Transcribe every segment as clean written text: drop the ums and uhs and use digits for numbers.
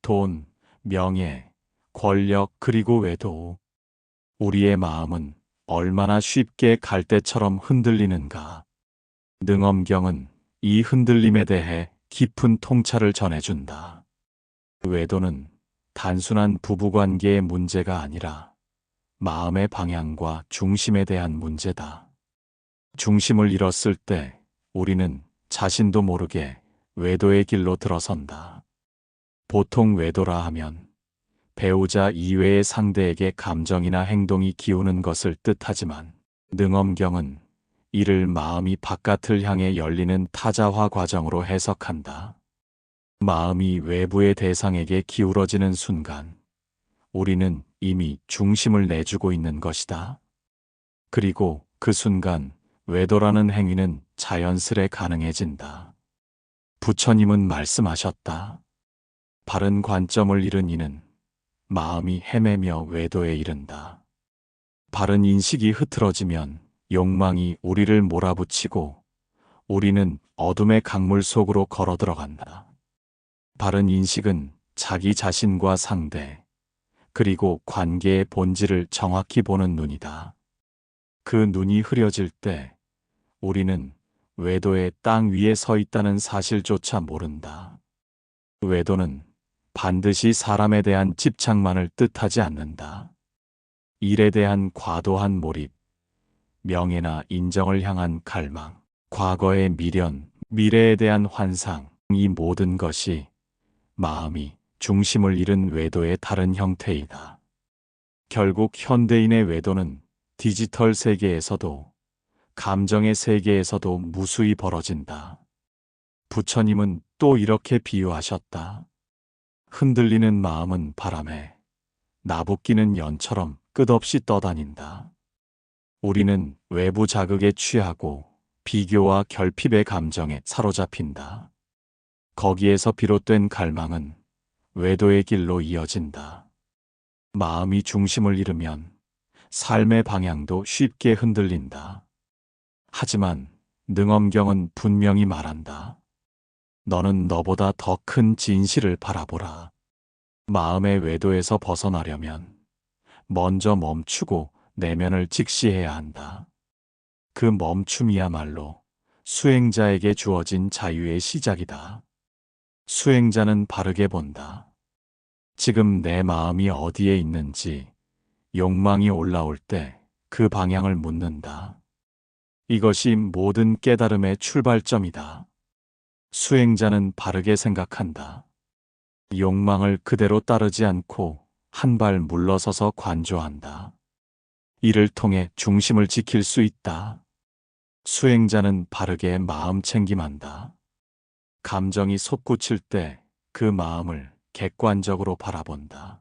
돈, 명예, 권력 그리고 외도. 우리의 마음은 얼마나 쉽게 갈대처럼 흔들리는가. 능엄경은 이 흔들림에 대해 깊은 통찰을 전해준다. 외도는 단순한 부부관계의 문제가 아니라 마음의 방향과 중심에 대한 문제다. 중심을 잃었을 때 우리는 자신도 모르게 외도의 길로 들어선다. 보통 외도라 하면 배우자 이외의 상대에게 감정이나 행동이 기우는 것을 뜻하지만 능엄경은 이를 마음이 바깥을 향해 열리는 타자화 과정으로 해석한다. 마음이 외부의 대상에게 기울어지는 순간 우리는 이미 중심을 내주고 있는 것이다. 그리고 그 순간 외도라는 행위는 자연스레 가능해진다. 부처님은 말씀하셨다. 바른 관점을 잃은 이는 마음이 헤매며 외도에 이른다. 바른 인식이 흐트러지면 욕망이 우리를 몰아붙이고 우리는 어둠의 강물 속으로 걸어 들어간다. 바른 인식은 자기 자신과 상대, 그리고 관계의 본질을 정확히 보는 눈이다. 그 눈이 흐려질 때 우리는 외도의 땅 위에 서 있다는 사실조차 모른다. 외도는 반드시 사람에 대한 집착만을 뜻하지 않는다. 일에 대한 과도한 몰입, 명예나 인정을 향한 갈망, 과거의 미련, 미래에 대한 환상, 이 모든 것이 마음이 중심을 잃은 외도의 다른 형태이다. 결국 현대인의 외도는 디지털 세계에서도 감정의 세계에서도 무수히 벌어진다. 부처님은 또 이렇게 비유하셨다. 흔들리는 마음은 바람에, 나부끼는 연처럼 끝없이 떠다닌다. 우리는 외부 자극에 취하고 비교와 결핍의 감정에 사로잡힌다. 거기에서 비롯된 갈망은 외도의 길로 이어진다. 마음이 중심을 잃으면 삶의 방향도 쉽게 흔들린다. 하지만 능엄경은 분명히 말한다. 너는 너보다 더 큰 진실을 바라보라. 마음의 외도에서 벗어나려면 먼저 멈추고 내면을 직시해야 한다. 그 멈춤이야말로 수행자에게 주어진 자유의 시작이다. 수행자는 바르게 본다. 지금 내 마음이 어디에 있는지 욕망이 올라올 때 그 방향을 묻는다. 이것이 모든 깨달음의 출발점이다. 수행자는 바르게 생각한다. 욕망을 그대로 따르지 않고 한 발 물러서서 관조한다. 이를 통해 중심을 지킬 수 있다. 수행자는 바르게 마음 챙김한다. 감정이 솟구칠 때 그 마음을 객관적으로 바라본다.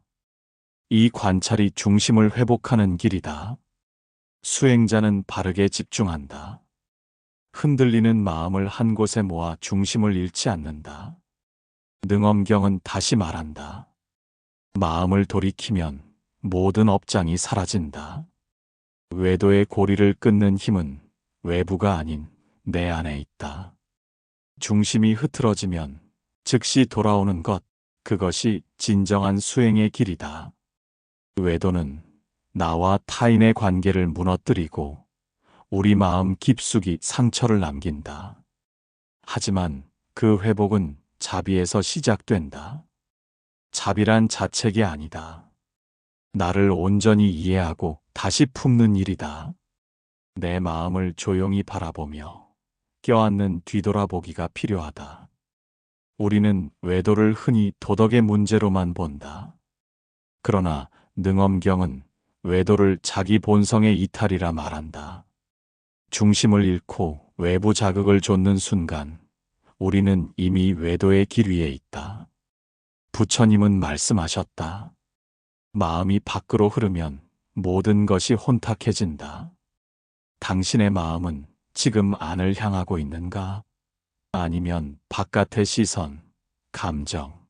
이 관찰이 중심을 회복하는 길이다. 수행자는 바르게 집중한다. 흔들리는 마음을 한 곳에 모아 중심을 잃지 않는다. 능엄경은 다시 말한다. 마음을 돌이키면 모든 업장이 사라진다. 외도의 고리를 끊는 힘은 외부가 아닌 내 안에 있다. 중심이 흐트러지면 즉시 돌아오는 것, 그것이 진정한 수행의 길이다. 외도는 나와 타인의 관계를 무너뜨리고 우리 마음 깊숙이 상처를 남긴다. 하지만 그 회복은 자비에서 시작된다. 자비란 자책이 아니다. 나를 온전히 이해하고 다시 품는 일이다. 내 마음을 조용히 바라보며 껴안는 뒤돌아보기가 필요하다. 우리는 외도를 흔히 도덕의 문제로만 본다. 그러나 능엄경은 외도를 자기 본성의 이탈이라 말한다. 중심을 잃고 외부 자극을 좇는 순간 우리는 이미 외도의 길 위에 있다. 부처님은 말씀하셨다. 마음이 밖으로 흐르면 모든 것이 혼탁해진다. 당신의 마음은 지금 안을 향하고 있는가? 아니면 바깥의 시선, 감정,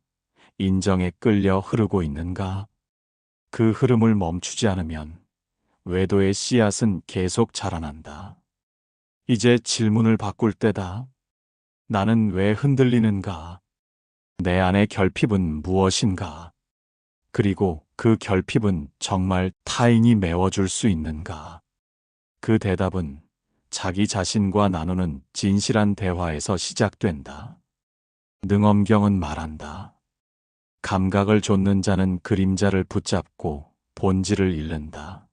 인정에 끌려 흐르고 있는가? 그 흐름을 멈추지 않으면 외도의 씨앗은 계속 자라난다. 이제 질문을 바꿀 때다. 나는 왜 흔들리는가? 내 안의 결핍은 무엇인가? 그리고 그 결핍은 정말 타인이 메워줄 수 있는가? 그 대답은 자기 자신과 나누는 진실한 대화에서 시작된다. 능엄경은 말한다. 감각을 좇는 자는 그림자를 붙잡고 본질을 잃는다.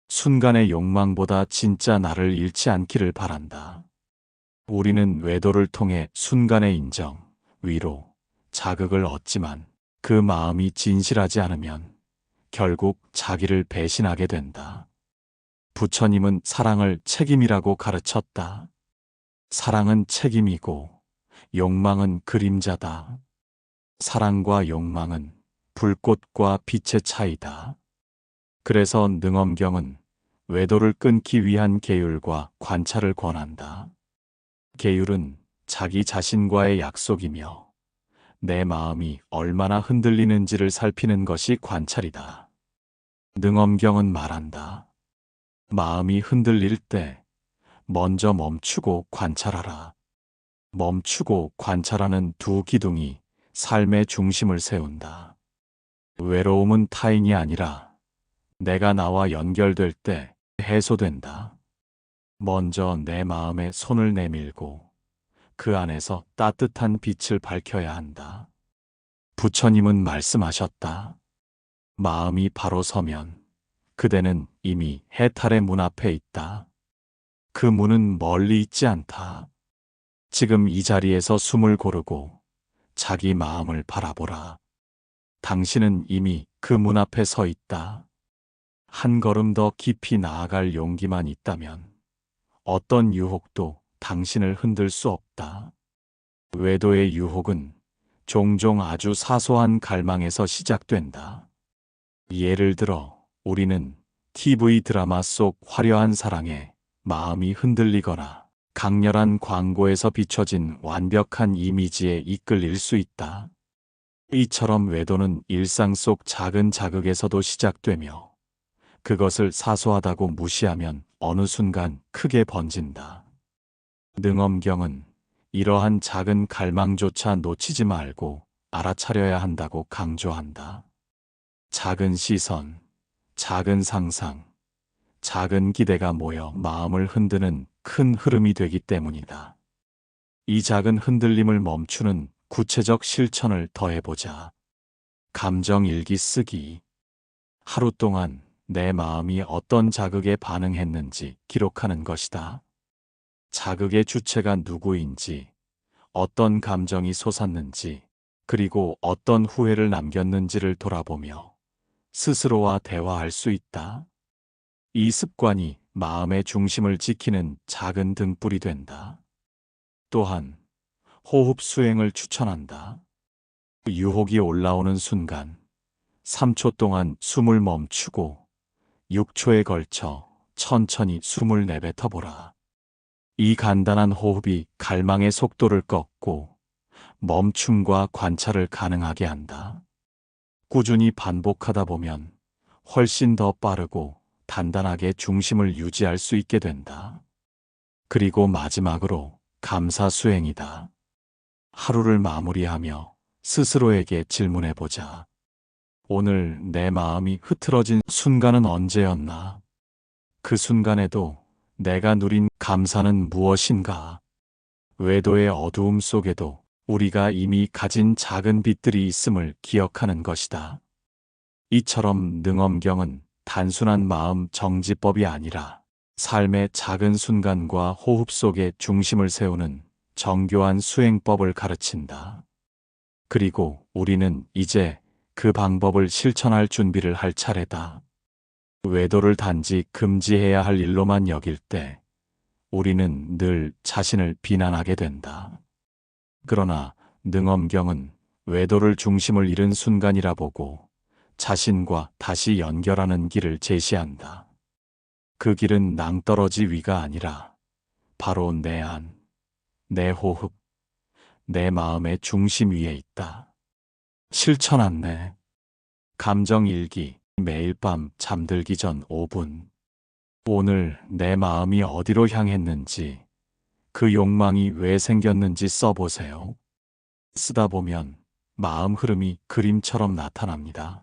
순간의 욕망보다 진짜 나를 잃지 않기를 바란다. 우리는 외도를 통해 순간의 인정, 위로, 자극을 얻지만 그 마음이 진실하지 않으면 결국 자기를 배신하게 된다. 부처님은 사랑을 책임이라고 가르쳤다. 사랑은 책임이고 욕망은 그림자다. 사랑과 욕망은 불꽃과 빛의 차이다. 그래서 능엄경은 외도를 끊기 위한 계율과 관찰을 권한다. 계율은 자기 자신과의 약속이며 내 마음이 얼마나 흔들리는지를 살피는 것이 관찰이다. 능엄경은 말한다. 마음이 흔들릴 때 먼저 멈추고 관찰하라. 멈추고 관찰하는 두 기둥이 삶의 중심을 세운다. 외로움은 타인이 아니라 내가 나와 연결될 때 해소된다. 먼저 내 마음에 손을 내밀고 그 안에서 따뜻한 빛을 밝혀야 한다. 부처님은 말씀하셨다. 마음이 바로 서면 그대는 이미 해탈의 문 앞에 있다. 그 문은 멀리 있지 않다. 지금 이 자리에서 숨을 고르고 자기 마음을 바라보라. 당신은 이미 그 문 앞에 서 있다. 한 걸음 더 깊이 나아갈 용기만 있다면 어떤 유혹도 당신을 흔들 수 없다. 외도의 유혹은 종종 아주 사소한 갈망에서 시작된다. 예를 들어 우리는 TV 드라마 속 화려한 사랑에 마음이 흔들리거나 강렬한 광고에서 비춰진 완벽한 이미지에 이끌릴 수 있다. 이처럼 외도는 일상 속 작은 자극에서도 시작되며 그것을 사소하다고 무시하면 어느 순간 크게 번진다. 능엄경은 이러한 작은 갈망조차 놓치지 말고 알아차려야 한다고 강조한다. 작은 시선, 작은 상상, 작은 기대가 모여 마음을 흔드는 큰 흐름이 되기 때문이다. 이 작은 흔들림을 멈추는 구체적 실천을 더해보자. 감정 일기 쓰기. 하루 동안 내 마음이 어떤 자극에 반응했는지 기록하는 것이다. 자극의 주체가 누구인지, 어떤 감정이 솟았는지, 그리고 어떤 후회를 남겼는지를 돌아보며 스스로와 대화할 수 있다. 이 습관이 마음의 중심을 지키는 작은 등불이 된다. 또한 호흡 수행을 추천한다. 유혹이 올라오는 순간 3초 동안 숨을 멈추고 6초에 걸쳐 천천히 숨을 내뱉어 보라. 이 간단한 호흡이 갈망의 속도를 꺾고 멈춤과 관찰을 가능하게 한다. 꾸준히 반복하다 보면 훨씬 더 빠르고 단단하게 중심을 유지할 수 있게 된다. 그리고 마지막으로 감사 수행이다. 하루를 마무리하며 스스로에게 질문해보자. 오늘 내 마음이 흐트러진 순간은 언제였나? 그 순간에도 내가 누린 감사는 무엇인가? 외도의 어두움 속에도 우리가 이미 가진 작은 빛들이 있음을 기억하는 것이다. 이처럼 능엄경은 단순한 마음 정지법이 아니라 삶의 작은 순간과 호흡 속에 중심을 세우는 정교한 수행법을 가르친다. 그리고 우리는 이제 그 방법을 실천할 준비를 할 차례다. 외도를 단지 금지해야 할 일로만 여길 때 우리는 늘 자신을 비난하게 된다. 그러나 능엄경은 외도를 중심을 잃은 순간이라 보고 자신과 다시 연결하는 길을 제시한다. 그 길은 낭떠러지 위가 아니라 바로 내 안, 내 호흡, 내 마음의 중심 위에 있다. 실천 안내. 감정 일기. 매일 밤 잠들기 전 5분. 오늘 내 마음이 어디로 향했는지, 그 욕망이 왜 생겼는지 써보세요. 쓰다 보면 마음 흐름이 그림처럼 나타납니다.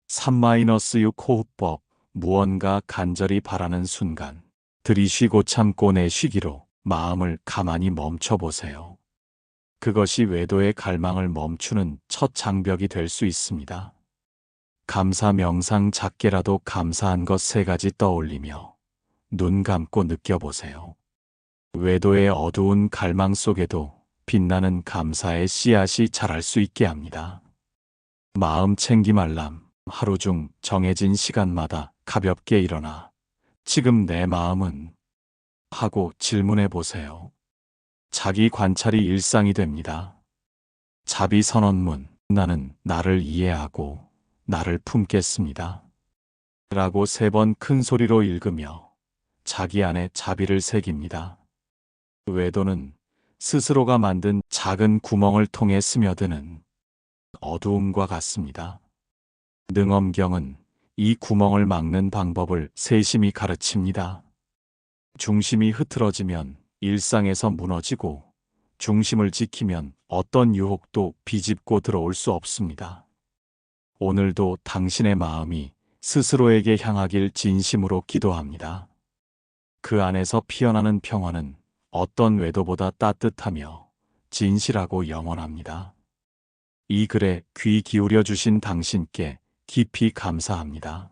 3-6 호흡법, 무언가 간절히 바라는 순간, 들이쉬고 참고 내쉬기로 마음을 가만히 멈춰보세요. 그것이 외도의 갈망을 멈추는 첫 장벽이 될 수 있습니다. 감사 명상 작게라도 감사한 것 3가지 떠올리며 눈 감고 느껴보세요. 외도의 어두운 갈망 속에도 빛나는 감사의 씨앗이 자랄 수 있게 합니다. 마음 챙김 알람, 하루 중 정해진 시간마다 가볍게 일어나 지금 내 마음은? 하고 질문해 보세요. 자기 관찰이 일상이 됩니다. 자비 선언문, 나는 나를 이해하고 나를 품겠습니다. 라고 3번 큰 소리로 읽으며 자기 안에 자비를 새깁니다. 외도는 스스로가 만든 작은 구멍을 통해 스며드는 어두움과 같습니다. 능엄경은 이 구멍을 막는 방법을 세심히 가르칩니다. 중심이 흐트러지면 일상에서 무너지고, 중심을 지키면 어떤 유혹도 비집고 들어올 수 없습니다. 오늘도 당신의 마음이 스스로에게 향하길 진심으로 기도합니다. 그 안에서 피어나는 평화는 어떤 외도보다 따뜻하며 진실하고 영원합니다. 이 글에 귀 기울여 주신 당신께 깊이 감사합니다.